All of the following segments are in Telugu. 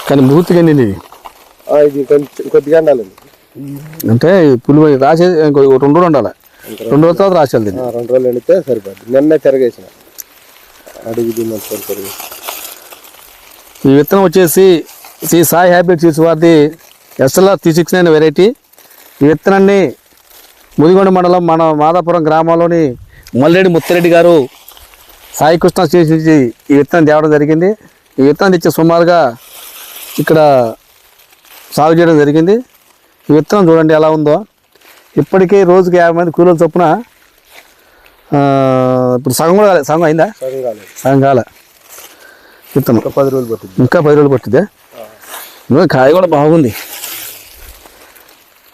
కానీ పూర్తిగా ఇది ఇది కొంచెం కొద్దిగా ఉండాలండి. అంటే పులి రాసేది 2 రోజులు ఉండాలి. 2 రోజుల తర్వాత రాసేది. 2 రోజులు ఎండితే సరిపోద్ది. నిన్నే తిరగేసిన అడిగి మంచి. ఈ విత్తనం వచ్చేసి శ్రీ సాయి హైబ్రిడ్ సీడ్స్ వారిది SLR 369 వెరైటీ. ఈ విత్తనాన్ని ముదిగొండ మండలం మన మాదాపురం గ్రామంలోని మల్రెడ్డి ముత్తిరెడ్డి గారు సాయి కృష్ణ సీడ్స్ నుంచి ఈ విత్తనం తేవడం జరిగింది. ఈ విత్తనం తెచ్చి సుమారుగా ఇక్కడ సాగు చేయడం జరిగింది. ఈ విత్తనం చూడండి ఎలా ఉందో. ఇప్పటికీ రోజుకి 50 మంది కూలీల చొప్పున ఇప్పుడు సగం కూడా కాలేదు. సగం అయిందా? సగం కాలే. విత్తనం ఇంకా 10 రోజులు పట్టింది. ఇంకా 10 రోజులు పట్టిద్దే. కాయ కూడా బాగుంది.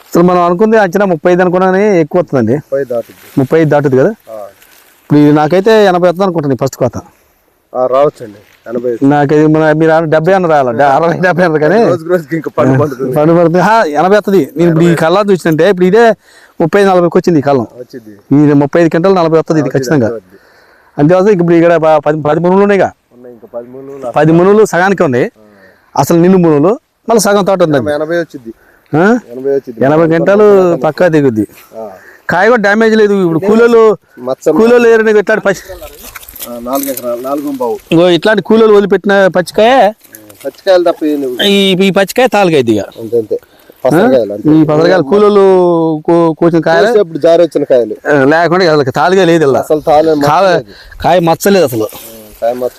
అసలు మనం అనుకుంది అంచనా 35 అనుకున్నానే, ఎక్కువ వస్తుందండి. 35 దాటుద్ది కదా. ఇప్పుడు ఇది నాకైతే 80 వస్తుంది అనుకుంటుంది ఫస్ట్ కోత. రావచ్చండి 80. నాకైతే మీరు 70 అన్న రావాలి, 60 70 అన్నారు కానీ పండు పడుతుంది. 80 వస్తుంది. నేను ఇప్పుడు ఈ కళ్ళ చూసినంటే ఇప్పుడు ఇదే 30-40కి వచ్చింది. ఈ కాలం ఇది 35 క్వింటాలు 40 వస్తుంది ఇది ఖచ్చితంగా. అంతేకాదు ఇప్పుడు ఇక్కడ 10 మునులు ఉన్నాయిగా. 10 మునులు సగానికి ఉన్నాయి. అసలు నిన్ను మునులు మళ్ళీ సగం తోట ఉంది. 80 వచ్చింది. 80 క్వింటాలు పక్కా దిగుద్ది. కాయ కూడా డ్యామేజ్ లేదు. ఇప్పుడు కూలీలు ఏరైనా ఇట్లాంటి 4 ఎకరాలు 4.5 ఇట్లాంటి కూలీలు వదిలిపెట్టిన పచ్చికాయలు తప్ప ఈ పచ్చికాయ తాలుగైద్ది. ఇక అంతే. ఈ పసరకాయలు కూలీలు కూర్చున్న కాయలు జారి వచ్చిన కాయలు లేకుండా తాలుగా లేదు. అసలు కాయ మచ్చలేదు అసలు. కాయ మచ్చ